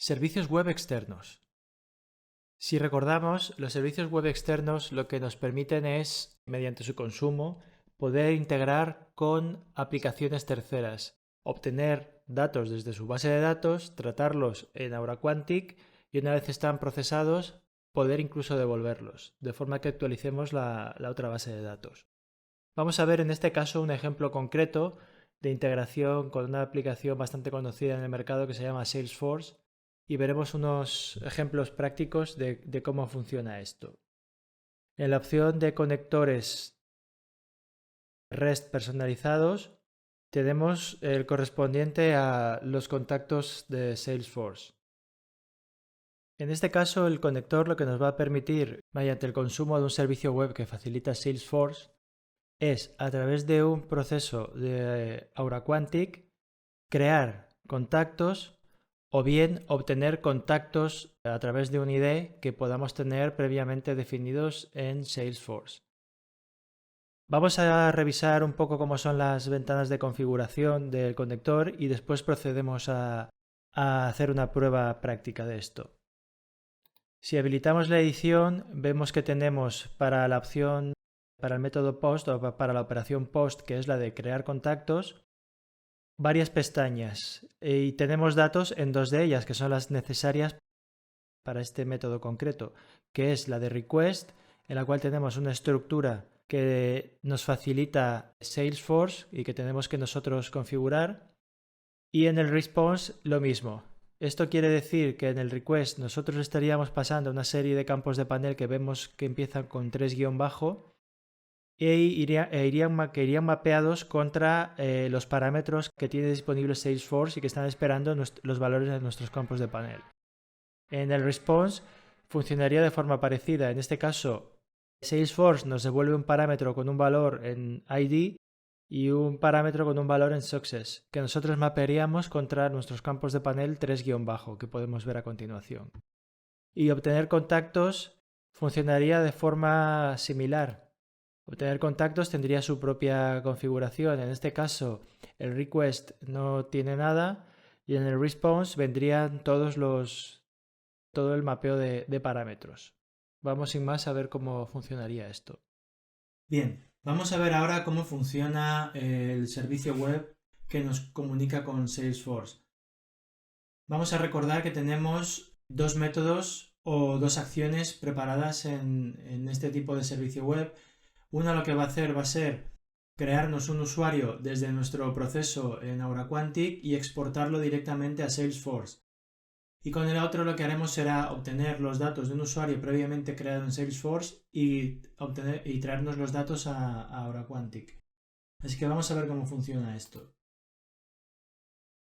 Servicios web externos. Si recordamos, los servicios web externos lo que nos permiten es, mediante su consumo, poder integrar con aplicaciones terceras, obtener datos desde su base de datos, tratarlos en Aura Quantic y una vez están procesados, poder incluso devolverlos, de forma que actualicemos la otra base de datos. Vamos a ver en este caso un ejemplo concreto de integración con una aplicación bastante conocida en el mercado que se llama Salesforce y veremos unos ejemplos prácticos de cómo funciona esto. En la opción de conectores REST personalizados tenemos el correspondiente a los contactos de Salesforce. En este caso, el conector lo que nos va a permitir, mediante el consumo de un servicio web que facilita Salesforce, es, a través de un proceso de Aura Quantic, crear contactos o bien obtener contactos a través de un ID que podamos tener previamente definidos en Salesforce. Vamos a revisar un poco cómo son las ventanas de configuración del conector y después procedemos a hacer una prueba práctica de esto. Si habilitamos la edición, vemos que tenemos para la opción, para el método POST o para la operación POST, que es la de crear contactos, varias pestañas y tenemos datos en dos de ellas que son las necesarias para este método concreto, que es la de request, en la cual tenemos una estructura que nos facilita Salesforce y que tenemos que nosotros configurar, y en el response lo mismo. Esto quiere decir que en el request nosotros estaríamos pasando una serie de campos de panel que vemos que empiezan con 3 guión bajo e irían mapeados contra los parámetros que tiene disponible Salesforce y que están esperando los valores de nuestros campos de panel. En el response funcionaría de forma parecida. En este caso, Salesforce nos devuelve un parámetro con un valor en ID y un parámetro con un valor en Success, que nosotros mapearíamos contra nuestros campos de panel 3 guión bajo, que podemos ver a continuación. Y obtener contactos funcionaría de forma similar. Obtener contactos tendría su propia configuración. En este caso, el request no tiene nada y en el response vendrían todo el mapeo de parámetros. Vamos sin más a ver cómo funcionaría esto. Bien, vamos a ver ahora cómo funciona el servicio web que nos comunica con Salesforce. Vamos a recordar que tenemos dos métodos o dos acciones preparadas en este tipo de servicio web. Una lo que va a hacer va a ser crearnos un usuario desde nuestro proceso en Aura Quantic y exportarlo directamente a Salesforce. Y con el otro lo que haremos será obtener los datos de un usuario previamente creado en Salesforce y traernos los datos a Aura Quantic. Así que vamos a ver cómo funciona esto.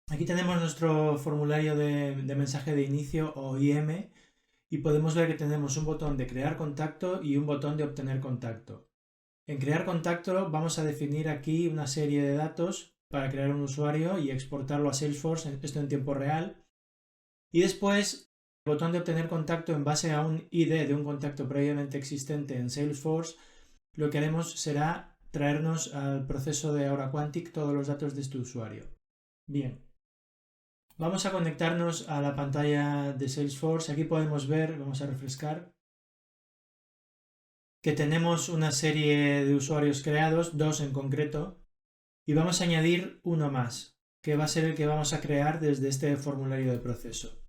Aquí tenemos nuestro formulario de mensaje de inicio o IM y podemos ver que tenemos un botón de crear contacto y un botón de obtener contacto. En crear contacto vamos a definir aquí una serie de datos para crear un usuario y exportarlo a Salesforce, esto en tiempo real. Y después el botón de obtener contacto en base a un ID de un contacto previamente existente en Salesforce, lo que haremos será traernos al proceso de Aura Quantic todos los datos de este usuario. Bien, vamos a conectarnos a la pantalla de Salesforce. Aquí podemos ver, vamos a refrescar, que tenemos una serie de usuarios creados, dos en concreto, y vamos a añadir uno más, que va a ser el que vamos a crear desde este formulario de proceso.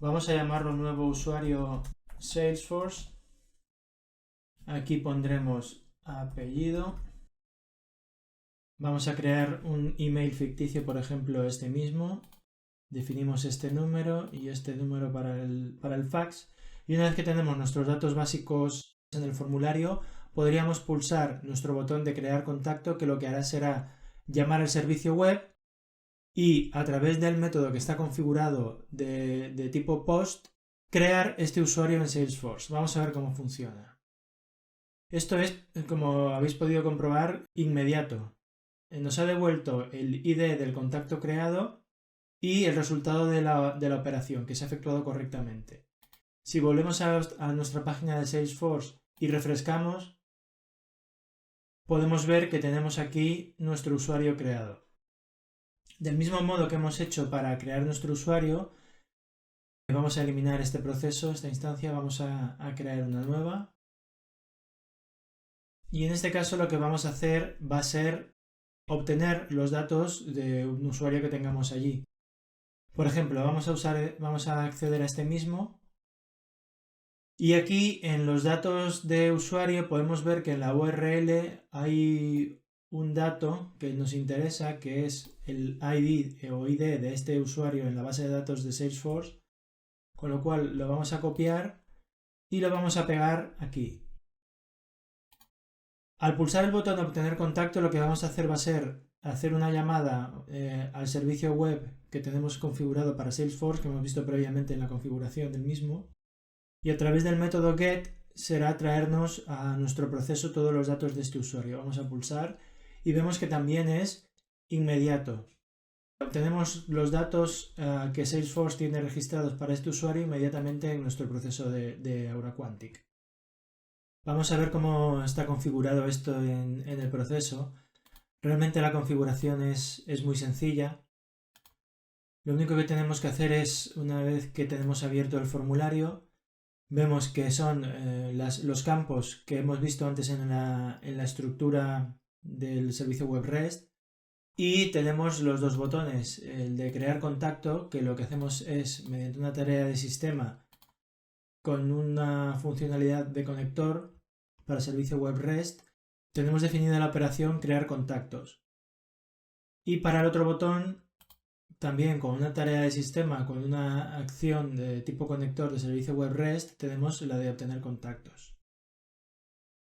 Vamos a llamarlo nuevo usuario Salesforce. Aquí pondremos apellido. Vamos a crear un email ficticio, por ejemplo, este mismo. Definimos este número y este número para el fax. Y una vez que tenemos nuestros datos básicos en el formulario, podríamos pulsar nuestro botón de crear contacto, que lo que hará será llamar al servicio web y a través del método que está configurado de tipo POST, crear este usuario en Salesforce. Vamos a ver cómo funciona. Esto es, como habéis podido comprobar, inmediato. Nos ha devuelto el ID del contacto creado y el resultado de la operación, que se ha efectuado correctamente. Si volvemos a nuestra página de Salesforce y refrescamos, podemos ver que tenemos aquí nuestro usuario creado. Del mismo modo que hemos hecho para crear nuestro usuario, Vamos a eliminar este proceso, esta instancia, vamos a crear una nueva. Y en este caso lo que vamos a hacer va a ser obtener los datos de un usuario que tengamos allí. Por ejemplo, vamos a acceder a este mismo. Y aquí en los datos de usuario podemos ver que en la URL hay un dato que nos interesa, que es el ID o ID de este usuario en la base de datos de Salesforce, con lo cual lo vamos a copiar y lo vamos a pegar aquí. Al pulsar el botón obtener contacto, lo que vamos a hacer va a ser hacer una llamada al servicio web que tenemos configurado para Salesforce, que hemos visto previamente en la configuración del mismo, y a través del método get será traernos a nuestro proceso todos los datos de este usuario. Vamos a pulsar y vemos que también es inmediato. Obtenemos los datos que Salesforce tiene registrados para este usuario inmediatamente en nuestro proceso de Aura Quantic. Vamos a ver cómo está configurado esto en el proceso. Realmente la configuración es muy sencilla. Lo único que tenemos que hacer es, una vez que tenemos abierto el formulario, vemos que son los campos que hemos visto antes en la estructura del servicio web REST, y tenemos los dos botones, el de crear contacto, que lo que hacemos es, mediante una tarea de sistema con una funcionalidad de conector para servicio web REST, tenemos definida la operación crear contactos. Y para el otro botón, también con una tarea de sistema, con una acción de tipo conector de servicio web REST, tenemos la de obtener contactos.